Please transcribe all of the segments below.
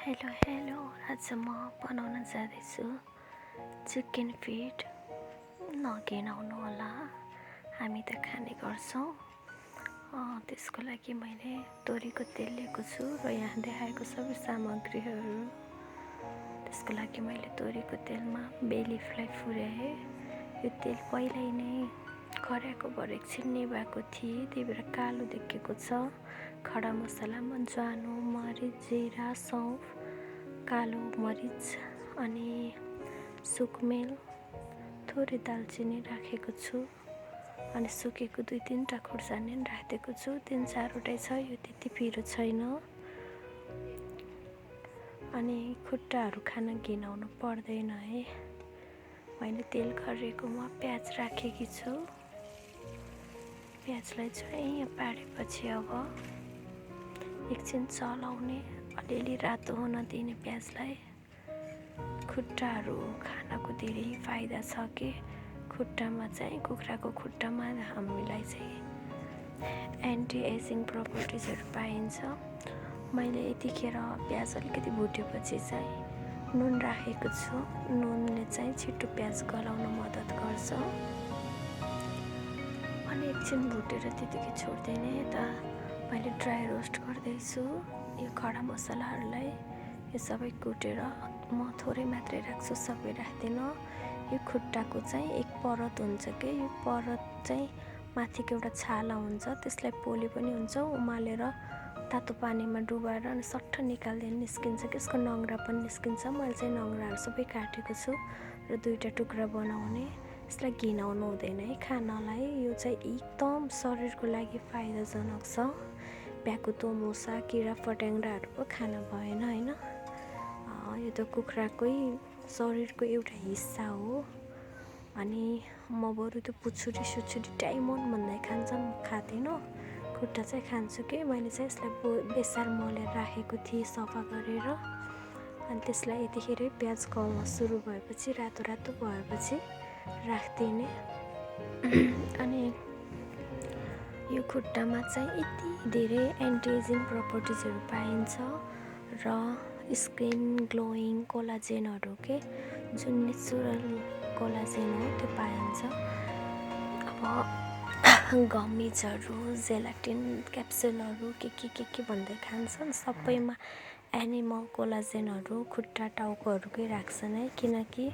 Hello आज म बनाउन जाँदैछु चिकन फिट। नघिनाउनु होला, हामी त खाने गर्छौँ। त्यसको लागि मैले तोरीको तेल लिएको छु र यहाँ देखाएको सबै सामग्रीहरू। त्यसको लागि मैले तोरीको तेलमा बे लिफलाई फुर्याएँ। यो तेल पहिल्यै नै खर्याएको भएर एकछिन निभाएको थिएँ, त्यही भएर कालो देखेको छ। खडा मसलामा ज्वानो, मरिच, जिरा, सौँफ, कालो मरिच अनि सुकमेल, थोरै दालचिनी राखेको छु अनि सुकेको 2-3 खुर्सानी राखेको छु। 3-4वटै छ, यो त्यति पिरो छैन। अनि खुट्टाहरू खान घिनाउनु पर्दैन है। मैले तेल खरिएकोमा प्याज राखेकी छु। प्याजलाई चाहिँ यहाँ पारेपछि अब एकछिन चलाउने, अलिअलि रातो हुन दिने प्याजलाई। खुट्टाहरू खानको धेरै फाइदा छ कि खुट्टामा चाहिँ कुखुराको खुट्टामा हामीलाई चाहिँ एन्टी एजिङ प्रपर्टिजहरू पाइन्छ। मैले यतिखेर प्याज अलिकति भुटेपछि चाहिँ नुन राखेको छु। नुनले चाहिँ छिटो प्याज गलाउन मद्दत गर्छ। अनि एकछिन भुटेर त्यतिकै छोड्दिने। यता मैले ड्राई रोस्ट गर्दैछु यो खडा मसलाहरूलाई। यो सबै कुटेर म थोरै मात्रै राख्छु, सबै राख्दिनँ। यो खुट्टाको चाहिँ एक परत हुन्छ कि यो परत चाहिँ माथिको एउटा छाला हुन्छ, त्यसलाई पोले पनि हुन्छ, उमालेर तातो पानीमा डुबाएर अनि सट्ट निकाल्दैन निस्किन्छ कि यसको नङ्ग्रा पनि निस्किन्छ। मैले चाहिँ नङ्ग्राहरू सबै काटेको छु र 2टा टुक्रा बनाउने। यसलाई घिनाउनु हुँदैन है खानलाई। यो चाहिँ एकदम शरीरको लागि फाइदाजनक छ। भ्याकुतो, मुसा, किरा फट्याङ्ग्राहरू पो खान भएन होइन। यो त कुखुराकै शरीरको एउटा हिस्सा हो। अनि म बरु त्यो पुछुरी सुछुरी टाइमोन भन्दै खान्छन्, खाँदिनँ। खुट्टा चाहिँ खान्छु कि मैले चाहिँ यसलाई बेसार मोलेर राखेको थिएँ सफा गरेर। अनि त्यसलाई यतिखेरै प्याज गल्न सुरु भएपछि, रातो रातो भएपछि राखिदिने। अनि यो खुट्टामा चाहिँ यति धेरै एन्टी एजिङ प्रपर्टिजहरू पाइन्छ र स्किन ग्लोइङ, कोलाजेनहरू के जुन नेचुरल कोलाजेन हो त्यो पाइन्छ। अब गमिजहरू, जेलाटिन क्याप्सुलहरू के भन्दै खान्छन्, सबैमा एनिमल कोलाजेनहरू खुट्टा टाउकोहरूकै राख्छन् है। किनकि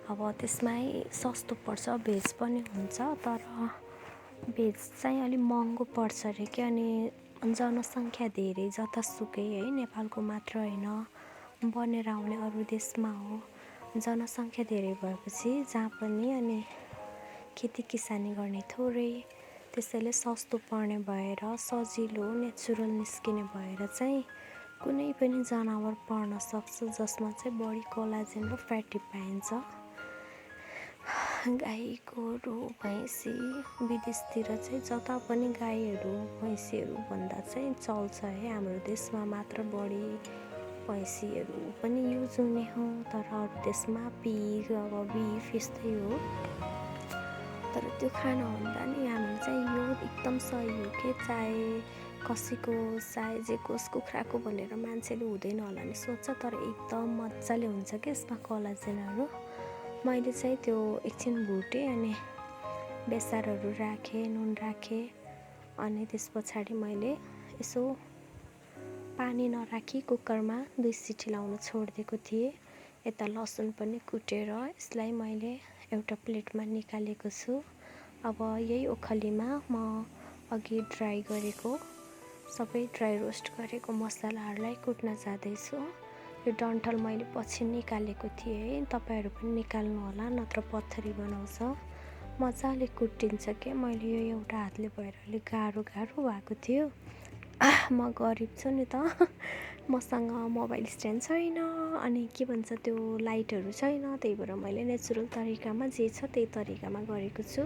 अब त्यसमै सस्तो पर्छ, भेज पनि हुन्छ, तर भेज चाहिँ अलिक महँगो पर्छ अरे कि। अनि जनसङ्ख्या धेरै जतासुकै है, नेपालको मात्र होइन, बनेर आउने अरू देशमा हो। जनसङ्ख्या धेरै भएपछि जहाँ पनि अनि खेती किसानी गर्ने थोरै, त्यसैले सस्तो पर्ने भएर, सजिलो नेचुरल निस्किने भएर चाहिँ कुनै पनि जनावर पर्न सक्छ जसमा चाहिँ बढी कोलाजेन र फ्याटी पाइन्छ। गाई, गोरु, भैँसी विदेशतिर चाहिँ जता पनि गाईहरू भैँसीहरू भन्दा चाहिँ चल्छ है। हाम्रो देशमा मात्र बढी भैँसीहरू पनि युज हुने हो, तर अरू देशमा पिग, अब बिफ यस्तै हो। तर त्यो खानभन्दा नि हाम्रो चाहिँ यो एकदम सही हो कि चाहे कसैको चाहे जे कोस कुखुराको भनेर मान्छेले हुँदैन होला नि सोच्छ, तर एकदम मजाले हुन्छ कि यसमा कोलाजेनहरू। मैले चाहिँ त्यो एकछिन भुटेँ अनि बेसारहरू राखेँ, नुन राखेँ। अनि त्यस पछाडि मैले यसो पानी नराखी कुकरमा 2 सिटी लाउन छोडिदिएको थिएँ। यता लसुन पनि कुटेर यसलाई मैले एउटा प्लेटमा निकालेको छु। अब यही ओखलीमा म अघि ड्राई गरेको सबै ड्राई रोस्ट गरेको मसलाहरूलाई कुट्न जाँदैछु। यो डन्ठल मैले पछि निकालेको थिएँ है, तपाईँहरू पनि निकाल्नु होला, नत्र पत्थरी बनाउँछ। मजाले कुटिन्छ कि। मैले यो एउटा हातले भएर अलिक गाह्रो भएको थियो। म गरिब छु नि त, मसँग मोबाइल स्ट्यान्ड छैन, अनि के भन्छ त्यो लाइटहरू छैन। त्यही भएर मैले नेचुरल तरिकामा जे छ त्यही तरिकामा गरेको छु।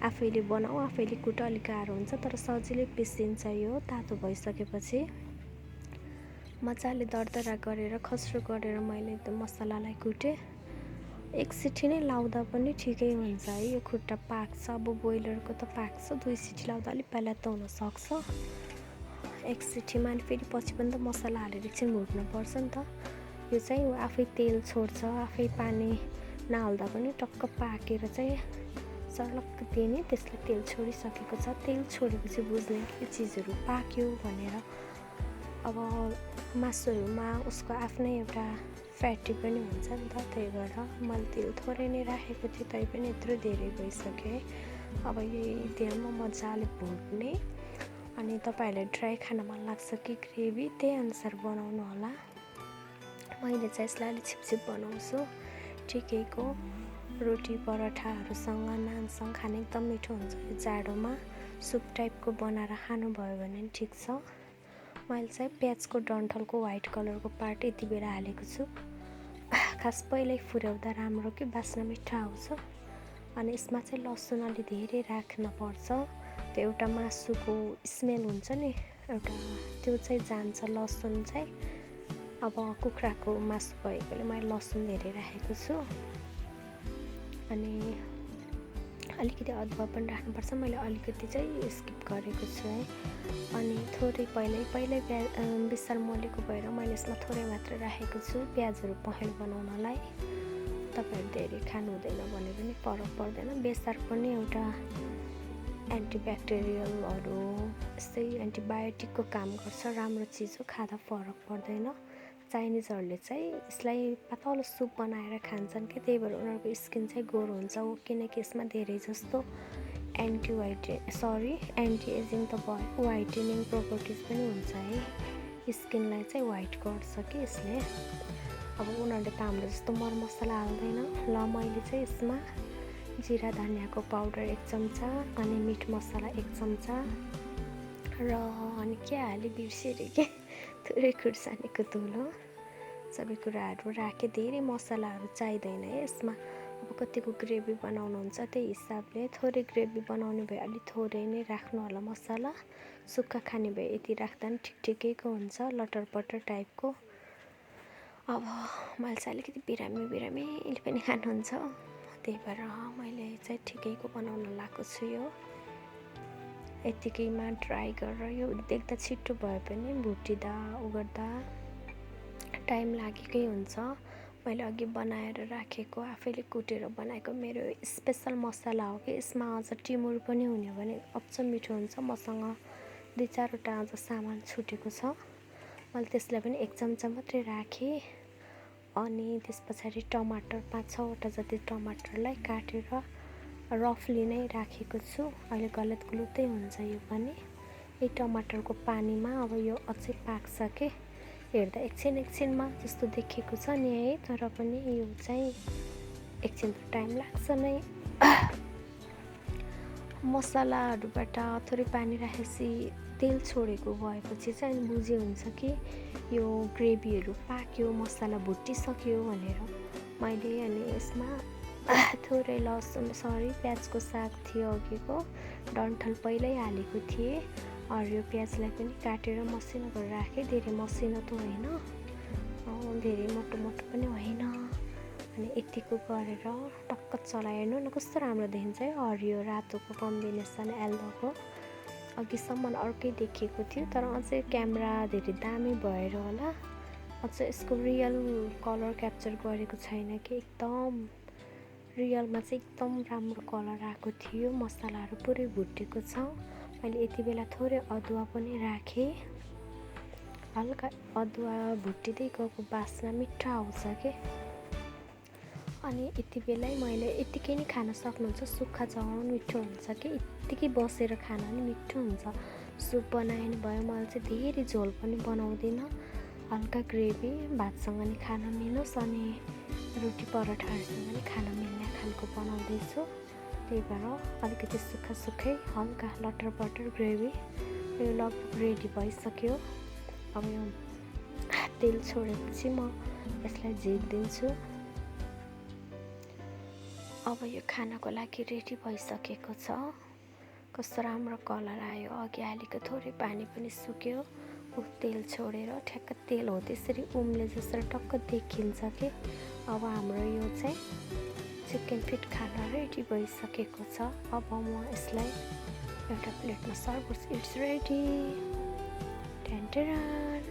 आफैले बनाऊ, आफैले कुट, अलिक गाह्रो हुन्छ तर सजिलै पिसिन्छ। यो तातो भइसकेपछि मजाले दरदरा गरेर खस्रो गरेर मैले एकदम मसलालाई कुटेँ। 1 सिटी नै लाउँदा पनि ठिकै हुन्छ है। यो खुट्टा पाक्छ, अब ब्रोइलरको त पाक्छ, 2 सिटी लाउँदा अलिक पहिला त हुनसक्छ। एक सिटीमा अनि फेरि पछि पनि त मसला हालेर एकछिन भुट्नुपर्छ नि त। यो चाहिँ आफै तेल छोड्छ, आफै पानी नहाल्दा पनि टक्क पाकेर चाहिँ सर्लक्क दिने, त्यसले तेल छोडिसकेको छ। तेल छोडेपछि बुझ्ने कि चिजहरू पाक्यो भनेर। अब मासुहरूमा उसको आफ्नै एउटा फ्याटी पनि हुन्छ नि त, त्यही भएर मैले तेल थोरै नै राखेको थिएँ, तै पनि यत्रो धेरै भइसक्यो है। अब यही तेलमा मजाले भुट्ने। अनि तपाईँहरूलाई ड्राई खान मन लाग्छ कि ग्रेभी, त्यही अनुसार बनाउनु होला। मैले चाहिँ यसलाई अलिक छिपछिप बनाउँछु, ठिकैको। रोटी पराठाहरूसँग नानसँग खान एकदम मिठो हुन्छ। यो जाडोमा सुप टाइपको बनाएर खानुभयो भने पनि ठिक छ। मैले चाहिँ प्याजको डन्ठलको व्हाइट कलरको पार्ट यति बेला हालेको छु। खास पहिल्यै फुर्याउँदा राम्रो कि बास्ना मिठो आउँछ। अनि यसमा चाहिँ लसुन अलि धेरै राख्नुपर्छ, त्यो एउटा मासुको स्मेल हुन्छ नि एउटा, त्यो चाहिँ जान्छ लसुन चाहिँ। अब कुखुराको मासु भएकोले मैले लसुन धेरै राखेको छु। अनि अलिकति अदुवा पनि राख्नुपर्छ, मैले अलिकति चाहिँ स्किप गरेको छु है। अनि थोरै पहिल्यै बिस्तार मोलेको भएर मैले यसमा थोरै मात्र राखेको छु प्याजहरू पहेँलो बनाउनलाई। तपाईँहरू धेरै खानु हुँदैन भने पनि फरक पर्दैन। बेसार पनि एउटा एन्टिब्याक्टेरियलहरू यस्तै एन्टिबायोटिकको काम गर्छ, राम्रो चिज हो, खाँदा फरक पर्दैन। चाइनिजहरूले चाहिँ यसलाई पातलो सुप बनाएर खान्छन् कि, त्यही भएर उनीहरूको स्किन चाहिँ गोरो हुन्छ, किनकि यसमा धेरै जस्तो एन्टी एजिङ त भयो, व्हाइटेनिङ प्रोपर्टिज पनि हुन्छ है। स्किनलाई चाहिँ व्हाइट गर्छ कि यसले। अब उनीहरूले त हाम्रो जस्तो मरमसला हाल्दैन। ल मैले चाहिँ यसमा जिरा धनियाँको पाउडर 1 चम्चा, अनि मिट मसला 1 चम्चा र अनि के हालेँ बिर्सेँ के, थोरै खुर्सानीको धुलो, सबै कुराहरू राखेँ। धेरै मसलाहरू चाहिँदैन है यसमा। अब कतिको ग्रेभी बनाउनुहुन्छ त्यही हिसाबले, थोरै ग्रेभी बनाउने भए अलि थोरै नै राख्नु होला मसला, सुक्खा खाने भए यति राख्दा पनि ठिकैको हुन्छ, लटरपटर टाइपको। अब मैले चाहिँ अलिकति बिरामीले पनि खानुहुन्छ, त्यही भएर मैले चाहिँ ठिकैको बनाउन लागेको छु। यो यत्तिकैमा ट्राई गरेर, यो देख्दा छिटो भए पनि भुटिँदा उगर्दा टाइम लागेकै हुन्छ। मैले अघि बनाएर राखेको, आफैले कुटेर बनाएको मेरो स्पेसल मसला हो कि। यसमा अझ टिमुर पनि हुने भने अझ मिठो हुन्छ। मसँग 2-4वटा अझ सामान छुटेको छ, मैले त्यसलाई पनि 1 चम्चा मात्रै राखेँ। अनि त्यस पछाडि टमाटर 5-6वटा जति टमाटरलाई काटेर रफली नै राखेको छु। अहिले गलत गुलुतै हुन्छ यो पनि। यही टमाटरको पानीमा अब यो अझै पाक्छ के, हेर्दा एकछिनमा जस्तो देखेको छ नि है, तर पनि यो चाहिँ एकछिन त टाइम लाग्छ नै। मसलाहरूबाट थोरै पानी राखेपछि तेल छोडेको भएपछि चाहिँ बुझे हुन्छ कि यो ग्रेभीहरू पाक्यो, मसला भुटिसक्यो भनेर। मैले अनि यसमा थोरै प्याजको साग थियो अघिको, डन्ठल पहिल्यै हालेको थिएँ। हरियो प्याजलाई पनि काटेर मसिनो गरेर राखेँ, धेरै मसिनो त होइन, धेरै मोटो पनि होइन। अनि यतिको गरेर टक्क चलाएर हेर्नु न कस्तो राम्रो देखिन्छ है, हरियो रातोको कम्बिनेसन येल्लोको। अघिसम्म अर्कै देखिएको थियो, तर अझै क्यामेरा धेरै दामी भएर होला अझ यसको रियल कलर क्याप्चर गरेको छैन कि, एकदम रियलमा चाहिँ एकदम राम्रो कलर आएको थियो। मसलाहरू पुरै भुटेको छ। मैले यति बेला थोरै अदुवा पनि राखेँ, हल्का अदुवा भुटिँदै गएको बास्ना मिठो आउँछ कि। अनि यति बेलै मैले यतिकै नै खान सक्नुहुन्छ, सुक्खा चलाउनु मिठो हुन्छ कि, यत्तिकै बसेर खान पनि मिठो हुन्छ। सुप बनायो भयो, मैले चाहिँ धेरै झोल पनि बनाउँदिनँ, हल्का ग्रेभी, भातसँग नि खान मिलोस् अनि रोटी पराठाहरूसँग पनि खान मिल्ने खालको बनाउँदैछु। त्यही भएर अलिकति सुक्खै हल्का लटरपटर ग्रेभी। यो लगभग रेडी भइसक्यो। अब यो तेल छोडेपछि म यसलाई झिक्दिन्छु। अब यो खानको लागि रेडी भइसकेको छ। कस्तो राम्रो कलर आयो, अघि हालेको थोरै पानी पनि सुक्यो, तेल छोडेर ठ्याक्क तेल हो त्यसरी उम्ले जसरी टक्क देखिन्छ कि। अब हाम्रो यो चाहिँ चिकन फिट खाना रेडी भइसकेको छ। अब म यसलाई एउटा प्लेटमा सर्भ गर्छु। It's ready. later on.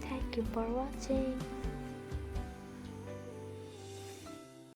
Thank you for watching.